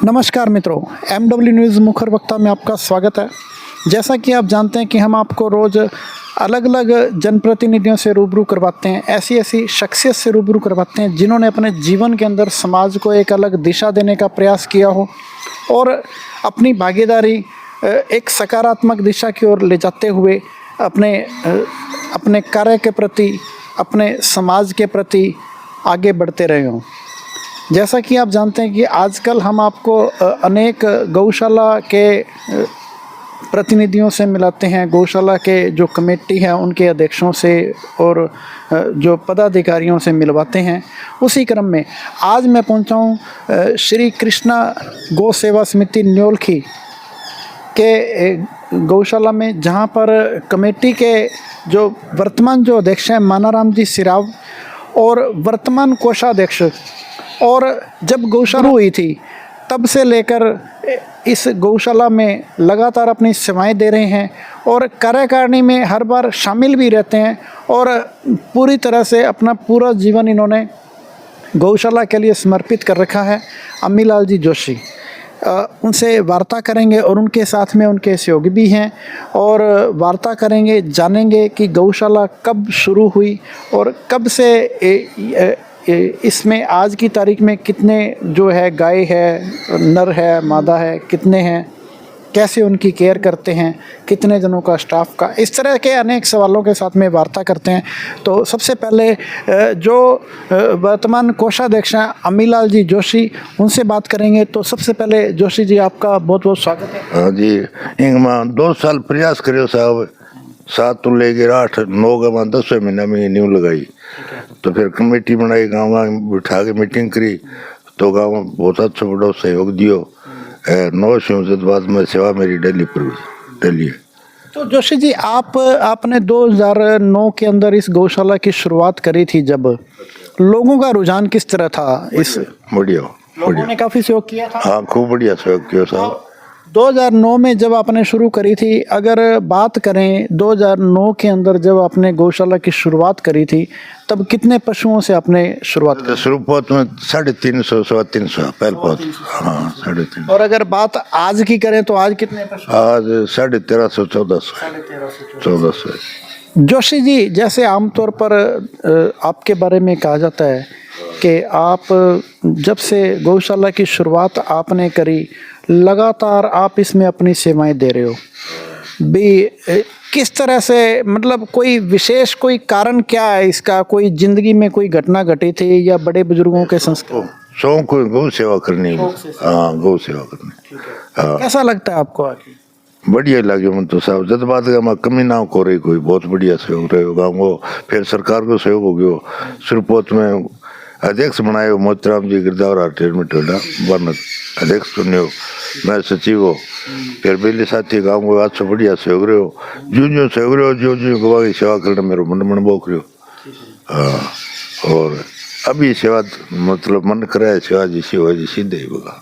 नमस्कार मित्रों, MW news मुखर वक्ता में आपका स्वागत है। जैसा कि आप जानते हैं कि हम आपको रोज़ अलग अलग जनप्रतिनिधियों से रूबरू करवाते हैं, ऐसी ऐसी शख्सियत से रूबरू करवाते हैं जिन्होंने अपने जीवन के अंदर समाज को एक अलग दिशा देने का प्रयास किया हो और अपनी भागीदारी एक सकारात्मक दिशा की ओर ले जाते हुए अपने कार्य के प्रति, अपने समाज के प्रति आगे बढ़ते रहे हों। जैसा कि आप जानते हैं कि आजकल हम आपको अनेक गौशाला के प्रतिनिधियों से मिलाते हैं, गौशाला के जो कमेटी है उनके अध्यक्षों से और जो पदाधिकारियों से मिलवाते हैं। उसी क्रम में आज मैं पहुंचा हूं श्री कृष्णा गौ सेवा समिति न्योलखी के गौशाला में, जहां पर कमेटी के जो वर्तमान जो अध्यक्ष हैं मानाराम जी सिराव और वर्तमान कोषाध्यक्ष, और जब गौशाला हुई थी तब से लेकर इस गौशाला में लगातार अपनी सेवाएं दे रहे हैं और कार्यकारिणी में हर बार शामिल भी रहते हैं और पूरी तरह से अपना पूरा जीवन इन्होंने गौशाला के लिए समर्पित कर रखा है। अम्मीलाल जी जोशी, उनसे वार्ता करेंगे और उनके साथ में उनके सहयोगी भी हैं और वार्ता करेंगे, जानेंगे कि गौशाला कब शुरू हुई और कब से इसमें आज की तारीख में कितने जो है गाय है, नर है, मादा है, कितने हैं, कैसे उनकी केयर करते हैं, कितने जनों का स्टाफ का, इस तरह के अनेक सवालों के साथ में वार्ता करते हैं। तो सबसे पहले जो वर्तमान कोषाध्यक्ष हैं अम्मीलाल जी जोशी, उनसे बात करेंगे। तो सबसे पहले जोशी जी, आपका बहुत बहुत स्वागत है। हाँ जी, इंगमा 2 साल प्रयास करो साहब, 7 तो लेकर 8 9 का 10वें महीना में न्यू लगाई, तो फिर कमेटी बनाई, गाँव बिठा के मीटिंग करी, तो गाँव में बहुत अच्छा बड़ा सहयोग दियो। 9 से बाद में सेवा मेरी दिल्ली पर डली। तो जोशी जी, आपने 2009 के अंदर इस गौशाला की शुरुआत करी थी, जब लोगों का रुझान किस तरह था? इस बढ़िया, लोगों ने काफी सहयोग किया था। हाँ, खूब बढ़िया सहयोग किया साहब। 2009 में जब आपने शुरू करी थी, अगर बात करें 2009 के अंदर जब आपने गौशाला की शुरुआत करी थी, तब कितने पशुओं से आपने शुरुआत की? शुरुआत में 350 350 पहले बहुत। हाँ, 350। और अगर बात आज की करें तो आज कितने पशु? आज 1350 1400। जोशी जी, जैसे आमतौर पर आपके बारे में कहा जाता है कि आप जब से गौशाला की शुरुआत आपने करी, लगातार आप इसमें अपनी सेवाएं दे रहे हो भी। किस तरह से, मतलब कोई विशेष कोई कारण क्या है इसका? कोई जिंदगी में कोई घटना घटी थी या बड़े बुजुर्गों के संस्कार? शौक गौ सेवा करनी। हाँ, गौ सेवा करनी। हाँ, कैसा लगता है आपको आगे? बढ़िया लगे मन तो साहब, जब बात का कमी ना हो रही, कोई बहुत बढ़िया सहयोग रहे गाँव। फिर सरकार को सहयोग हो गयो, शुरुआत में अध्यक्ष बनाए मोतीराम जी गिरदावर वन अध्यक्ष चुनियो, मैं सचिव हो। फिर बेली साथी गाँव को अच्छा बढ़िया सहयोग रहे हो, जो सहयोग रहे हो, जो गवा की सेवा करना मेरे मन बोक रहे हो। हाँ, और अभी सेवा मतलब मन करे सेवा जैसी हो जैसी दे होगा।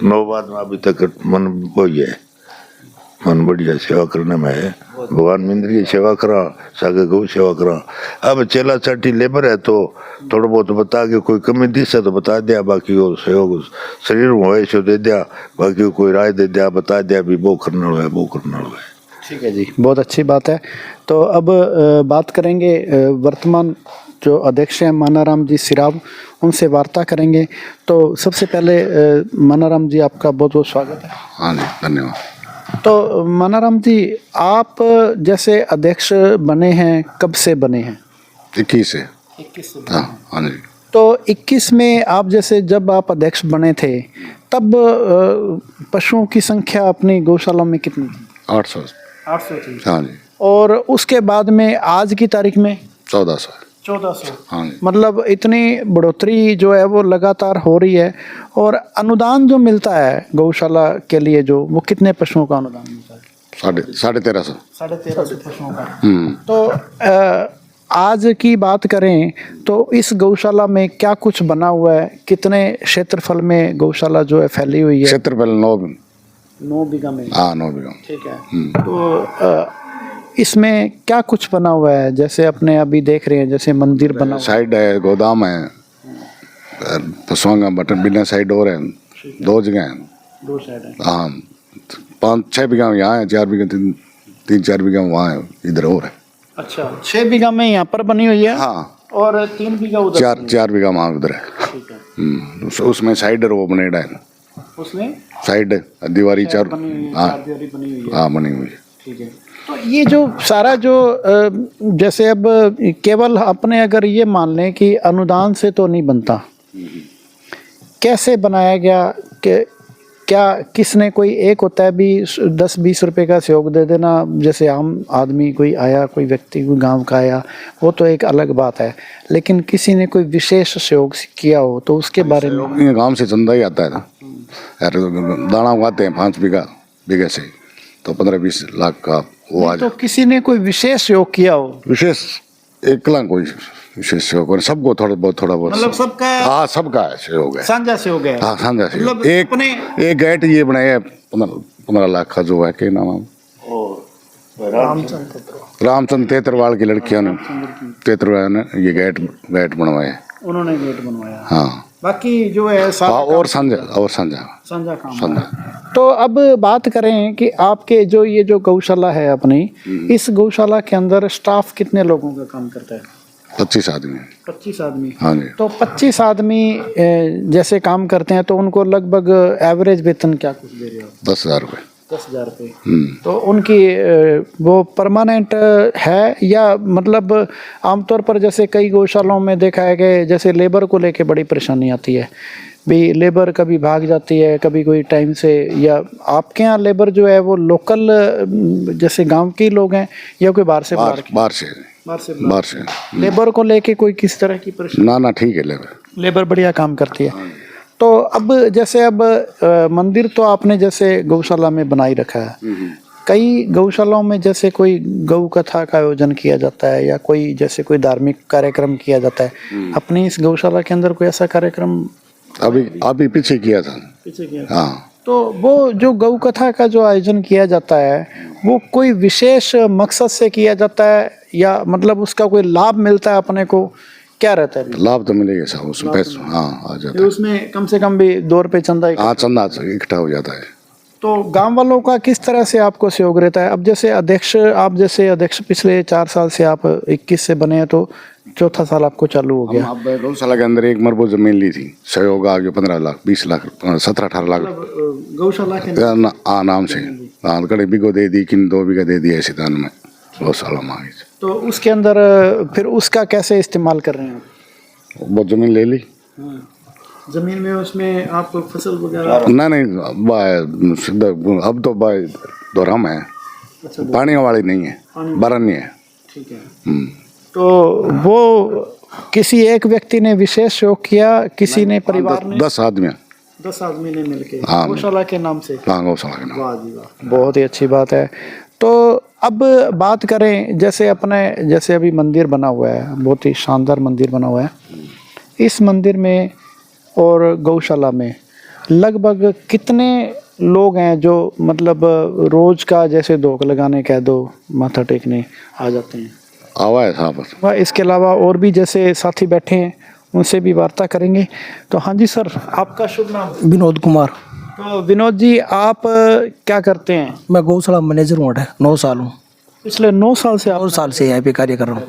9 बाद में अभी तक मन वही है, मन बढ़िया सेवा करने में है। भगवान मिंद्र की सेवा करा, सागे गौ सेवा करा। अब चेला चाटी लेबर है तो थोड़ा बहुत बता के, कोई कमी दिशा तो बता दिया, बाकी वो सहयोग शरीर में सो दे दिया, बाकी कोई राय दे दिया, बता दिया भी वो करना है, वो करना है। ठीक है जी, बहुत अच्छी बात है। तो अब बात करेंगे वर्तमान जो अध्यक्ष हैं मानाराम जी सिराव, उनसे वार्ता करेंगे। तो सबसे पहले मानाराम जी, आपका बहुत बहुत स्वागत है। हाँ जी, धन्यवाद। तो मानाराम जी, आप जैसे अध्यक्ष बने हैं, कब से बने हैं? 21 से। 21 से। हाँ जी। तो 21 में आप जैसे जब आप अध्यक्ष बने थे, तब पशुओं की संख्या अपनी गौशाला में कितनी थी? 800 थी। हाँ जी। और उसके बाद में आज की तारीख में 1400। हाँ जी। मतलब इतनी बढ़ोतरी जो है वो लगातार हो रही है। और अनुदान जो मिलता है गौशाला के लिए, जो वो कितने पशुओं का अनुदान मिलता है? 1350। 1350 पशुओं का। तो आज की बात करें तो इस गौशाला में क्या कुछ बना हुआ है? कितने क्षेत्रफल में गौशाला जो है फैली हुई है? क्षेत्रफल 9 बीघा में। हाँ, 9 बीघा। ठीक है। तो इसमें क्या कुछ बना हुआ है? जैसे अपने अभी देख रहे हैं, जैसे मंदिर बना हुआ है, साइड है, गोदाम है, पशुओं का बटन बिना साइड और है, 2 जगह है। 2 साइड है। हाँ 5-6 बीघा यहाँ है, 4 बीघा 3-4 बीघा वहाँ है, इधर और है। अच्छा 6 बीघा में यहाँ पर बनी हुई है हाँ और 3 बीघा उधर। 4 बीघा वहाँ उधर है। ठीक है। उसमें साइड वो बनेड़ा है, उसमें साइड दीवारी 4 बनी हुई है, हाँ 4 दीवारी बनी हुई है। हाँ बनी हुई है। ठीक है। तो ये जो सारा जो जैसे अब केवल अपने अगर ये मान लें कि अनुदान से तो नहीं बनता, कैसे बनाया गया कि क्या किसने कोई एक होता है भी 10-20 रुपए का सहयोग दे देना, जैसे आम आदमी कोई आया, कोई व्यक्ति कोई गांव का आया, वो तो एक अलग बात है, लेकिन किसी ने कोई विशेष सहयोग किया हो तो उसके बारे में। ये गांव से चंदा ही आता है ना यार, दाना उगाते हैं 5 बीघे से तो 15-20 लाख का वो आ तो किसी ने कोई विशेष सहयोग किया हो? विशेष एकला कोई विशेष सहयोग और सबको थोड़ा बहुत मतलब सबका हाँ सबका है सहयोग है। साझा सहयोग है। हाँ साझा सहयोग। मतलब एक गेट ये बनाया है 15 लाख का, जो है के नाम रामचंद्र तेतरवाल की लड़कियों ने, तेतरवाल ने ये गेट बनवाया, उन्होंने गेट बनवाया। हाँ बाकी जो है हाँ और साझा काम। तो अब बात करें कि आपके जो ये जो गौशाला है अपनी, इस गौशाला के अंदर स्टाफ कितने लोगों का काम करता है? 25 आदमी। 25 आदमी। हाँ जी। तो 25 आदमी जैसे काम करते हैं तो उनको लगभग एवरेज वेतन क्या कुछ दे रहे हो? 10,000 रुपये। 10,000 रुपये। तो उनकी वो परमानेंट है या मतलब आमतौर पर जैसे कई गौशालाओं में देखा है कि जैसे लेबर को लेके बड़ी परेशानी आती है भी, लेबर कभी भाग जाती है, कभी कोई टाइम से, या आपके यहाँ लेबर जो है वो लोकल जैसे गांव के लोग हैं या कोई बाहर से? बाहर से लेबर को लेके कोई किस तरह की परेशानी? ना ठीक है, लेबर बढ़िया काम करती है। तो अब जैसे अब मंदिर तो आपने जैसे गौशाला में बनाई रखा है, कई गौशालाओं में जैसे कोई गौ कथा का आयोजन किया जाता है या कोई जैसे कोई धार्मिक कार्यक्रम किया जाता है, अपनी इस गौशाला के अंदर कोई ऐसा कार्यक्रम अभी पीछे किया था। हाँ तो वो जो गौ कथा का जो आयोजन किया जाता है वो कोई विशेष मकसद से किया जाता है या मतलब उसका कोई लाभ मिलता है अपने को, क्या रहता है? लाभ तो मिलेगा सब उसमें, पैसा हाँ आ जाता है। उसमें कम से कम भी 2 रुपये चंदा हाँ चंदा इकट्ठा हो जाता है। तो गांव वालों का किस तरह से आपको सहयोग रहता है? अब जैसे आप जैसे अध्यक्ष पिछले 4 साल से आप 21 से बने हैं तो 4था साल आपको चालू हो गया। अब गौशाला के अंदर एक मरबो जमीन ली थी, सहयोग आ गया 15 लाख 20 लाख 17-18 लाख गौशाला के नाम से। हाँ कड़े बीघो दे दी, किन 2 बीघा दे दिया ऐसे दान में गौशाला में आ गई। तो उसके अंदर फिर उसका कैसे इस्तेमाल कर रहे हैं आप? वो जमीन ले ली। जमीन में उसमें आप फसल वगैरह? नहीं सीधा अब तो दोहराम है। अच्छा, पानी वाली नहीं है, बरन नहीं है। ठीक है। तो वो किसी एक व्यक्ति ने विशेष सहयोग किया, किसी ने परिवार ने? 10 आदमी ने मिलके हाँ, गौशाला के नाम से। हाँ गौशाला के नाम। वाह जी वाह, बहुत ही अच्छी बात है। तो अब बात करें जैसे अपने जैसे अभी मंदिर बना हुआ है, बहुत ही शानदार मंदिर बना हुआ है, इस मंदिर में और गौशाला में लगभग कितने लोग हैं जो मतलब रोज का जैसे धोख लगाने कह दो, माथा टेकने आ जाते हैं? आवा है साहब। इसके अलावा और भी जैसे साथी बैठे हैं उनसे भी वार्ता करेंगे। तो हाँ जी सर, आपका शुभ नाम? विनोद कुमार। तो विनोद जी आप क्या करते हैं? मैं गौशाला मैनेजर हूँ, 9 साल हूँ। पिछले 9 साल से? 9 साल से यहाँ पे कार्य कर रहा हूँ।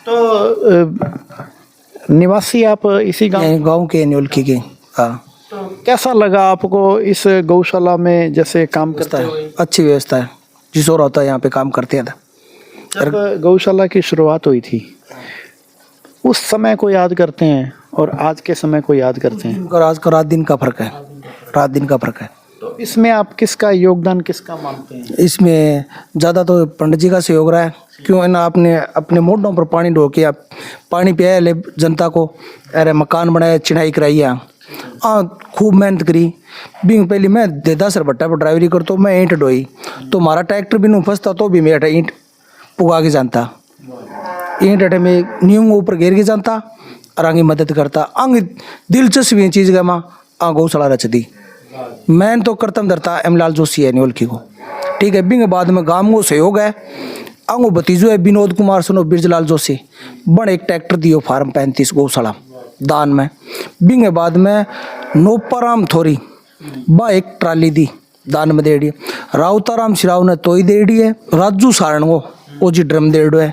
तो निवासी आप इसी गाँव के न्योलखी के। हाँ। तो कैसा लगा आपको इस गौशाला में जैसे काम करता है? अच्छी व्यवस्था है, जिस और होता है यहाँ पे काम करते हैं। जब गौशाला की शुरुआत हुई थी उस समय को याद करते हैं और आज के समय को याद करते हैं? और आज का रात दिन का फर्क है, रात दिन का फर्क है। तो इसमें आप किसका योगदान किसका मानते हैं? इसमें ज़्यादा तो पंडित जी का सहयोग रहा है। क्यों है ना, आपने अपने मोटों पर पानी ढो के आप पानी पिया ले जनता को, अरे मकान बनाया, चिढ़ाई कराई है, खूब मेहनत करी। भी पहले मैं 10 भट्टा पर ड्राइवरी कर तो मैं ईंट ढोई तो हमारा ट्रैक्टर भी नहीं फंसता तो भी मैं ईंट पुगा के जानता, ईंट अटे में नींव ऊपर घेर के जानता और आगे मदद करता। आगे दिलचस्पी चीज़ का माँ गौशाला रच दी। मैं तो करतम धरता एमलाल जोशी है न्योलखी को, ठीक है। बिंग बाद में गाँव को सहयोग है, आंगो भतीजो है विनोद कुमार सनो बिरजलाल जोशी, बड़ एक ट्रैक्टर दियो फार्म 35 गौशाला दान में। बिंग बाद में नोपाराम थोरी बा एक ट्राली दी दान में देड़ी है। राउताराम सिराव ने तो ही देड़ी है। राजू सारण को वो जी ड्रम देड़ो है।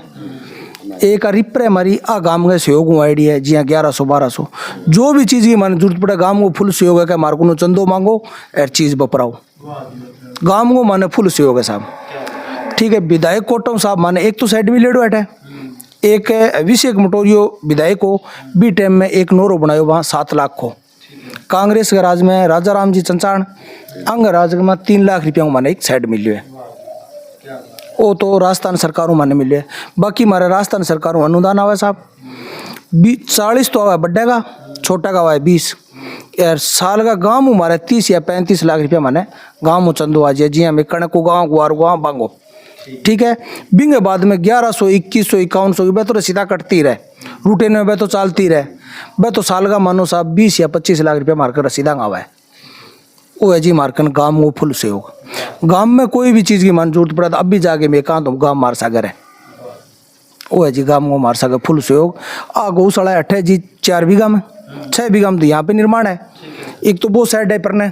एक रिप्रे हमारी आ गांव के सहयोग आईडी है जी 1100-1200 जो भी चीज़ की मन जरूरत पड़े गांव को फुल सहयोग है। मार को चंदो मांगो और चीज़ बपराओ गांव को माने फुल सहयोग है साहब। ठीक है। विधायक कोटम साहब माने एक तो साइड में लेडो है। एक अभिषेक मटोरियो विधायक को बी टाइम में एक नोरो बनायो वहाँ 7 लाख को। कांग्रेस के राज में राजा राम जी चंचाण अंग राज में 3 लाख रुपया को माने एक साइड मिलियो है। वो तो राजस्थान सरकारों माने मिले है। बाकी हमारे राजस्थान सरकारों अनुदान आवा साहब 40 तो आवा बड्डे का, छोटा का आवा 20 यार साल का गाँव हमारे 30 या 35 लाख रुपया माने गाँव में चंदो आ जाए जी हमें कणक को गाँव गुआर गाँव बांगो। ठीक है। बिंगे बाद में 1100 2100 5100 की तो सीधा कटती रहे रूटे में वह तो चलती रहे वह तो साल का मानो साहब 20 या 25 लाख रुपया मारकर रसीदा आवा है। वो है जी मारकन गाँव वो फुल सहयोग। गाँव में कोई भी चीज़ की मन जरूरत पड़ा तो अब भी जाके मैं कहाँ तो गाँव मार सागर है। वो है जी गाँव को मार सागर फुल सहयोग। आ गौशाला 8 जी 4 बीघा में 6 बीघा में तो यहाँ पे निर्माण है। एक तो वो साइड है पर ने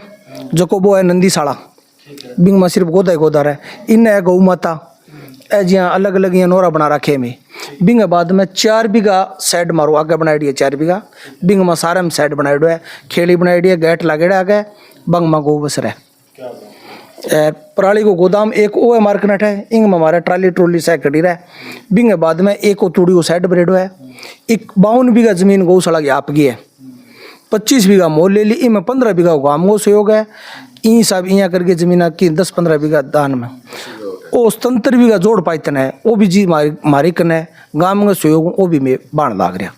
जो को वो है नंदीशाला बिंग में सिर्फ गोदा ही गोदा है। इन है गौ माता ए जी अलग अलग यहाँ नोरा बना रखे में। बिंग बाद में 4 बीघा साइड मारो आगे बनाई है 4 बीघा बिंग में सारे में साइड बनाई है खेड़ी बनाई है गेट लागेड़ा आगे बंग में गो बस रहे। पराली को गोदाम एक ओ है मार्केट है इंग में हमारा ट्राली ट्रोली से खड़ी रहे। बिंग बाद में एक तूड़ी को साइड ब्रेड है। एक 52 बीघा जमीन गौशाला की आप की है। 25 बीघा मोल ले ली इनमें 15 बीघा गाँव को सहयोग है। ई सब यहाँ करके जमीन की 10-15 बीघा दान में वो 77 बीघा जोड़ पाइतन है वो भी जी मारी कन है गाँव में सहयोग वो भी मैं बाण लाग रहा।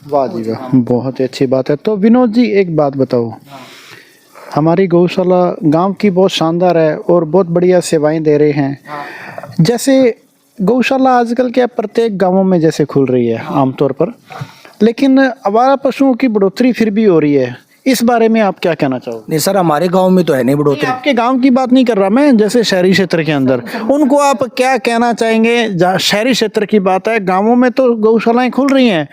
वाह जी वाह, बहुत ही अच्छी बात है। तो विनोद जी एक बात बताओ, हमारी गौशाला गांव की बहुत शानदार है और बहुत बढ़िया सेवाएं दे रहे हैं। जैसे गौशाला आजकल क्या प्रत्येक गांवों में जैसे खुल रही है आमतौर पर, लेकिन आवारा पशुओं की बढ़ोतरी फिर भी हो रही है। इस बारे में आप क्या कहना चाहोगे? नहीं सर हमारे गांव में तो है नहीं बढ़ोतरी। आपके गांव की बात नहीं कर रहा मैं, जैसे शहरी क्षेत्र के अंदर उनको आप क्या कहना चाहेंगे? शहरी क्षेत्र की बात है, गांवों में तो गौशालाएं खुल रही हैं,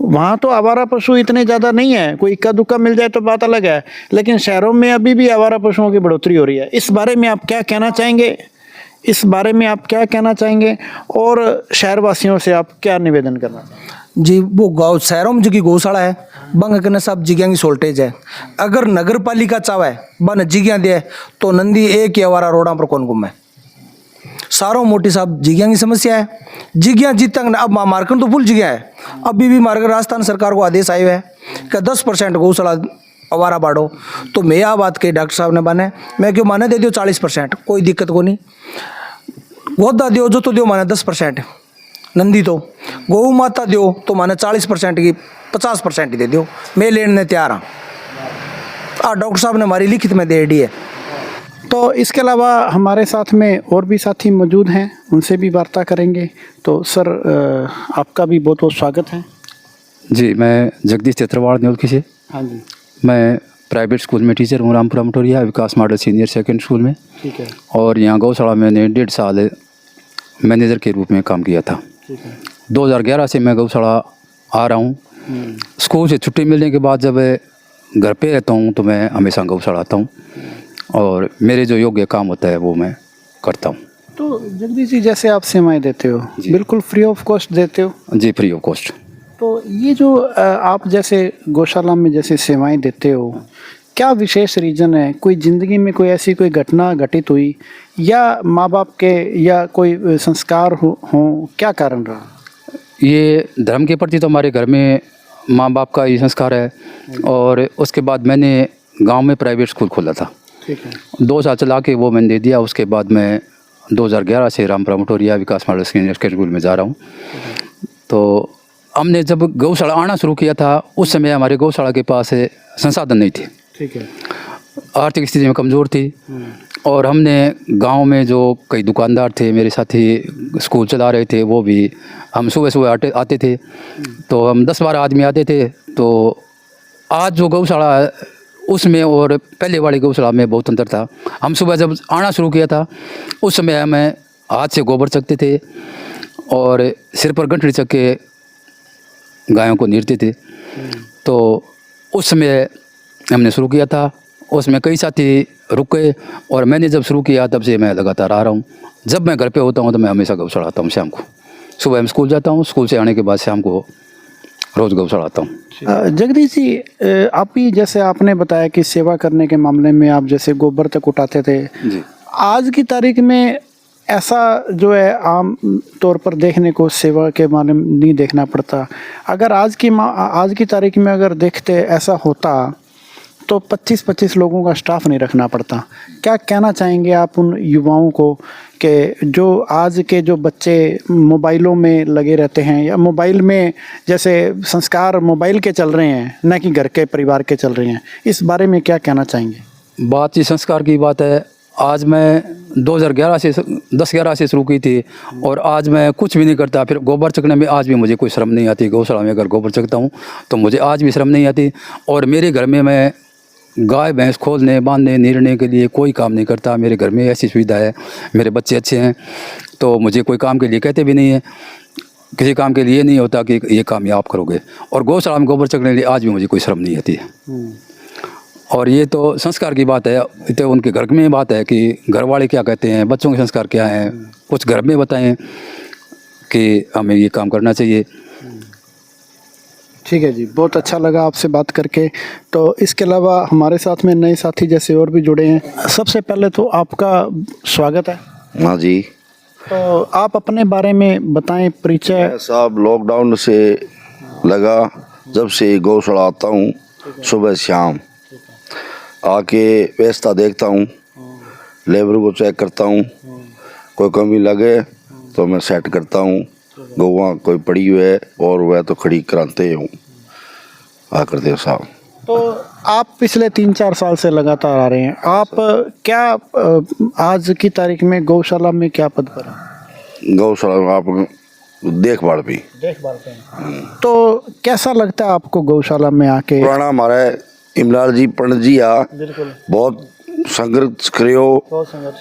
वहाँ तो आवारा पशु इतने ज़्यादा नहीं है, कोई इक्का दुक्का मिल जाए तो बात अलग है, लेकिन शहरों में अभी भी आवारा पशुओं की बढ़ोतरी हो रही है। इस बारे में आप क्या कहना चाहेंगे? इस बारे में आप क्या कहना चाहेंगे और शहरवासियों से आप क्या निवेदन करना चाहेंगे? जी वो गाँव शहरों में जो की गौशाला है बंग करने सब जिग्या की शॉर्टेज है। अगर नगर पालिका चाहे बन जिग्या दे तो नंदी एक या वारा रोडा पर कौन घूमे। सारों मोटी साहब जिग्या की समस्या है। जिग्या जीत तक अब मार्केट तो फुल जिग्या है। अभी भी मार्केट राजस्थान सरकार को आदेश आया है कि 10% गौशाला अवारा बाढ़ो। तो मैं यह बात कही डॉक्टर साहब ने माने मैं क्यों माने दे दियो 40%, कोई दिक्कत को नहीं। गोदा दियो जो तो दियो माने 10%, नंदी तो गौ माता दियो तो माने 40% की 50% ही दे दियो, मैं लेने तैयार हाँ। डॉक्टर साहब ने हमारी लिखित में दे दी है। तो इसके अलावा हमारे साथ में और भी साथी मौजूद हैं, उनसे भी वार्ता करेंगे। तो सर आपका भी बहुत बहुत स्वागत है। जी मैं जगदीश चतुर्वाड़ न्योलकी से। हाँ जी। मैं प्राइवेट स्कूल में टीचर हूँ, रामपुरा मटोरिया विकास मॉडल सीनियर सेकेंड स्कूल में। ठीक है। और यहाँ गौशाला मैंने 1.5 साल मैनेजर के रूप में काम किया था। ठीक है। 2011 से मैं गौशाला आ रहा हूँ। स्कूल से छुट्टी मिलने के बाद जब घर पे रहता हूँ तो मैं हमेशा गौशाला आता हूँ और मेरे जो योग्य काम होता है वो मैं करता हूँ। तो जगदीश जी जैसे आप सेवाएं देते हो बिल्कुल फ्री ऑफ कॉस्ट देते हो? जी फ्री ऑफ कॉस्ट। तो ये जो आप जैसे गौशाला में जैसे सेवाएं देते हो, क्या विशेष रीज़न है? कोई ज़िंदगी में कोई ऐसी कोई घटना घटित हुई या माँ बाप के या कोई संस्कार हो क्या कारण रहा? ये धर्म के प्रति तो हमारे घर में माँ बाप का ये संस्कार है। और उसके बाद मैंने गांव में प्राइवेट स्कूल खोला था। ठीक है। 2 साल चला के वो मैंने दे दिया। उसके बाद मैं 2011 से रामपुरा मटोरिया विकास मॉडल सीनियर स्कूल में जा रहा हूँ। तो हमने जब गौशाला आना शुरू किया था उस समय हमारे गौशाला के पास संसाधन नहीं थे। ठीक है। आर्थिक स्थिति में कमज़ोर थी। और हमने गांव में जो कई दुकानदार थे मेरे साथी स्कूल चला रहे थे, वो भी हम सुबह सुबह आते थे। तो हम 10-12 आदमी आते थे। तो आज जो गौशाला है उसमें और पहले वाली गौशाला में बहुत अंतर था। हम सुबह जब आना शुरू किया था उस समय हमें हाथ से गोबर चकते थे और सिर पर गंठड़ी चक के गायों को नीरते थे। तो उस समय हमने शुरू किया था उसमें कई साथी रुक गए और मैंने जब शुरू किया तब से मैं लगातार आ रहा हूँ। जब मैं घर पे होता हूँ तो मैं हमेशा गौशाला आता हूँ शाम को। सुबह मैं स्कूल जाता हूँ, स्कूल से आने के बाद शाम को रोज़ गौशाला आता हूँ। जगदीश जी, आप ही जैसे आपने बताया कि सेवा करने के मामले में आप जैसे गोबर तक उठाते थे, जी। आज की तारीख में ऐसा जो है आम तौर पर देखने को सेवा के बारे में नहीं देखना पड़ता। अगर आज की तारीख में अगर देखते ऐसा होता तो 25-25 लोगों का स्टाफ नहीं रखना पड़ता। क्या कहना चाहेंगे आप उन युवाओं को कि जो आज के जो बच्चे मोबाइलों में लगे रहते हैं या मोबाइल में जैसे संस्कार मोबाइल के चल रहे हैं, न कि घर के परिवार के चल रहे हैं, इस बारे में क्या कहना चाहेंगे? बात ये संस्कार की बात है। आज मैं 10-11 से शुरू की थी और आज मैं कुछ भी नहीं करता। फिर गोबर चकने में आज भी मुझे कोई शर्म नहीं आती। गौशाला में अगर गोबर चकता हूँ तो मुझे आज भी शर्म नहीं आती। और मेरे घर में मैं गाय भैंस खोलने, बांधने, नीरने के लिए कोई काम नहीं करता। मेरे घर में ऐसी सुविधा है, मेरे बच्चे अच्छे हैं तो मुझे कोई काम के लिए कहते भी नहीं है। किसी काम के लिए नहीं होता कि ये काम ये आप करोगे। और गौशाला में गोबर चकने के लिए आज भी मुझे कोई शर्म नहीं आती है। और ये तो संस्कार की बात है, तो उनके घर में बात है कि घर वाले क्या कहते हैं, बच्चों के संस्कार क्या हैं, कुछ घर में बताएं कि हमें ये काम करना चाहिए। ठीक है जी, बहुत अच्छा लगा आपसे बात करके। तो इसके अलावा हमारे साथ में नए साथी जैसे और भी जुड़े हैं। सबसे पहले तो आपका स्वागत है। हाँ जी। तो आप अपने बारे में बताएं, परिचय। साहब लॉकडाउन से लगा जब से गौशाला आता हूँ, सुबह शाम आके व्यवस्था देखता हूँ, लेबर को चेक करता हूँ, कोई कमी लगे तो मैं सेट करता हूँ। गौवा कोई पड़ी हुई है और वह तो खड़ी कराते हूँ आ करते हो साहब। तो आप पिछले 3-4 साल से लगातार आ रहे हैं। आप क्या आज की तारीख में गौशाला में क्या पद पर हैं? गौशाला में आप देखभाल भी। तो कैसा लगता है आपको गौशाला में आके? पुराना हमारा इमलाल जी पंडित जी बहुत संघर्ष करियो,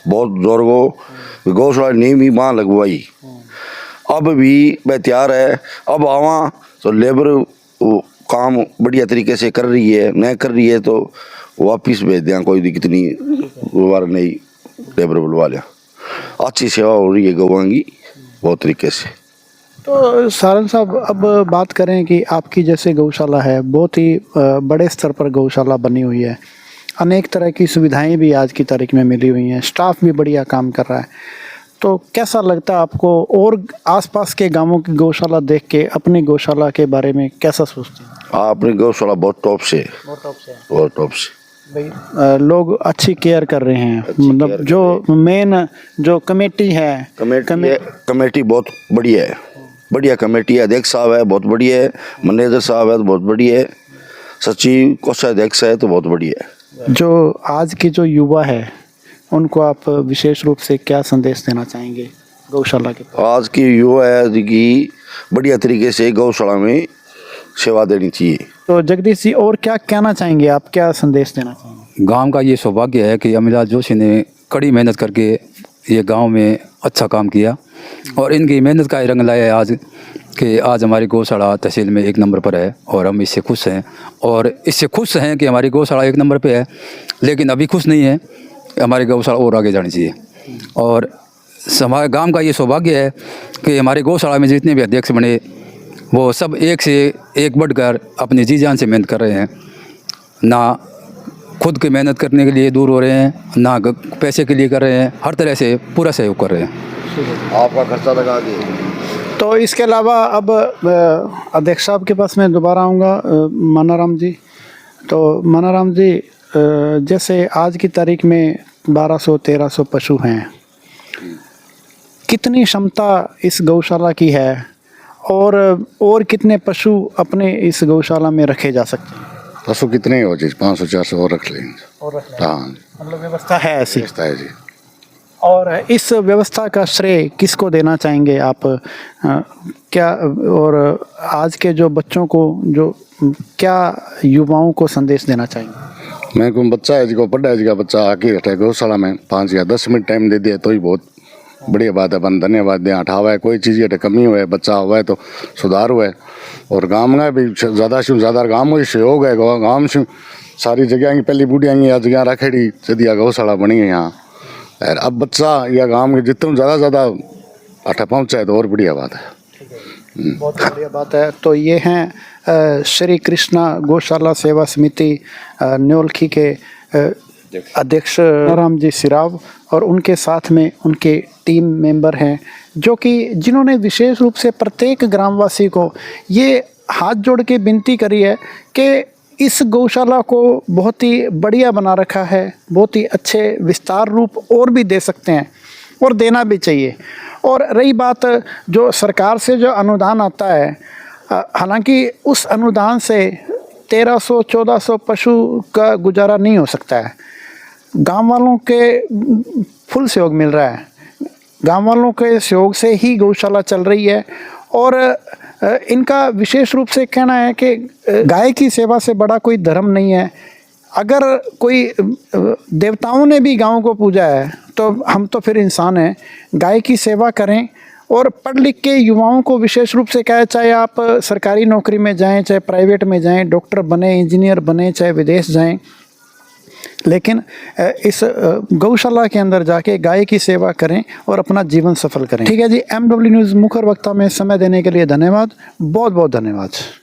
बहुत जोर गौशाला नींव ही वहाँ लगवाई। अब भी वह तैयार है। अब आवा तो लेबर काम बढ़िया तरीके से कर रही है, नहीं कर रही है तो वापिस भेज दें, कोई दिक्कत नहीं। दोबारा नहीं लेबर बुलवा लिया। अच्छी सेवा हो रही है गौवां की बहुत तरीके से। तो सारंग साहब, अब बात करें कि आपकी जैसे गौशाला है, बहुत ही बड़े स्तर पर गौशाला बनी हुई है, अनेक तरह की सुविधाएं भी आज की तारीख में मिली हुई हैं, स्टाफ भी बढ़िया काम कर रहा है। तो कैसा लगता है आपको और आसपास के गांवों की गौशाला देख के अपनी गौशाला के बारे में कैसा सोचते हैं? अपनी गौशाला बहुत टॉप से, बहुत टॉप से भाई लोग अच्छी केयर कर रहे हैं। मतलब जो मेन जो कमेटी है, कमेटी बहुत बढ़िया है, बढ़िया कमेटी है। अध्यक्ष साहब है बहुत बढ़िया है, मैनेजर साहब है तो बहुत बढ़िया है, सचिव कोषाध्यक्ष है तो बहुत बढ़िया है। जो आज की जो युवा है उनको आप विशेष रूप से क्या संदेश देना चाहेंगे गौशाला के? आज की युवा है कि बढ़िया तरीके से गौशाला में सेवा देनी चाहिए। तो जगदीश जी, और क्या कहना चाहेंगे आप, क्या संदेश देना चाहेंगे? गांव का ये सौभाग्य है कि अमिलाल जोशी ने कड़ी मेहनत करके ये गांव में अच्छा काम किया और इनकी मेहनत का ही रंग लाया है आज कि आज हमारी गौशाला तहसील में 1 नंबर पर है और हम इससे खुश हैं। और इससे खुश हैं कि हमारी गौशाला 1 नंबर पे है, लेकिन अभी खुश नहीं है, हमारी गौशाला और आगे जानी चाहिए। और हमारे गांव का ये सौभाग्य है कि हमारे गौशाला में जितने भी अध्यक्ष बने वो सब एक से एक बढ़कर अपनी जी जान से मेहनत कर रहे हैं। ना खुद की मेहनत करने के लिए दूर हो रहे हैं, ना पैसे के लिए कर रहे हैं, हर तरह से पूरा सहयोग कर रहे हैं। आपका खर्चा लगा के। तो इसके अलावा अब अध्यक्ष साहब के पास मैं दोबारा आऊँगा, मानाराम जी। तो मानाराम जी, जैसे आज की तारीख में 1200-1300 पशु हैं, कितनी क्षमता इस गौशाला की है और कितने पशु अपने इस गौशाला में रखे जा सकते हैं? पशु कितने हो जी? 500-400 और रख लेंगे। और रख लें? हाँ, मतलब व्यवस्था है ऐसी? व्यवस्था है जी। और इस व्यवस्था का श्रेय किसको देना चाहेंगे आप? क्या और आज के जो बच्चों को जो क्या युवाओं को संदेश देना चाहेंगे? मैं कोई बच्चा है जी को पढ़ा है जी का बच्चा आके हटे गौशाला में 5 या 10 मिनट टाइम दे दिया तो ही बहुत बढ़िया बात है, अपन धन्यवाद दें। हटावा है कोई चीज़ ये कमी हुआ है, बच्चा हुआ है तो सुधार हुआ है। और गाँव में भी ज़्यादा से ज़्यादा गाँव में सहयोग है। गाँव से सारी जगह की पहली बूढ़ी आई या जगह रखेड़ी जदिया गौशाला बनी है यहाँ। और अब बच्चा या गाँव में जितने ज़्यादा अठा पहुँचा है तो और बढ़िया बात है। बहुत बढ़िया बात है। तो ये हैं श्री कृष्णा गौशाला सेवा समिति न्योलखी के अध्यक्ष राम जी सिराव, और उनके साथ में उनके टीम मेंबर हैं जिन्होंने विशेष रूप से प्रत्येक ग्रामवासी को ये हाथ जोड़ के विनती करी है कि इस गौशाला को बहुत ही बढ़िया बना रखा है, बहुत ही अच्छे विस्तार रूप और भी दे सकते हैं और देना भी चाहिए। और रही बात जो सरकार से जो अनुदान आता है, हालांकि उस अनुदान से 1300-1400 पशु का गुजारा नहीं हो सकता है। गांव वालों के फुल सहयोग मिल रहा है, गांव वालों के सहयोग से ही गौशाला चल रही है। और इनका विशेष रूप से कहना है कि गाय की सेवा से बड़ा कोई धर्म नहीं है। अगर कोई देवताओं ने भी गायों को पूजा है तो हम तो फिर इंसान हैं। गाय की सेवा करें और पढ़ लिख के युवाओं को विशेष रूप से कहे, चाहे आप सरकारी नौकरी में जाएं, चाहे प्राइवेट में जाएं, डॉक्टर बने, इंजीनियर बने, चाहे विदेश जाएं, लेकिन इस गौशाला के अंदर जाके गाय की सेवा करें और अपना जीवन सफल करें। ठीक है जी। MW न्यूज़ मुखर वक्ता में समय देने के लिए धन्यवाद, बहुत बहुत धन्यवाद।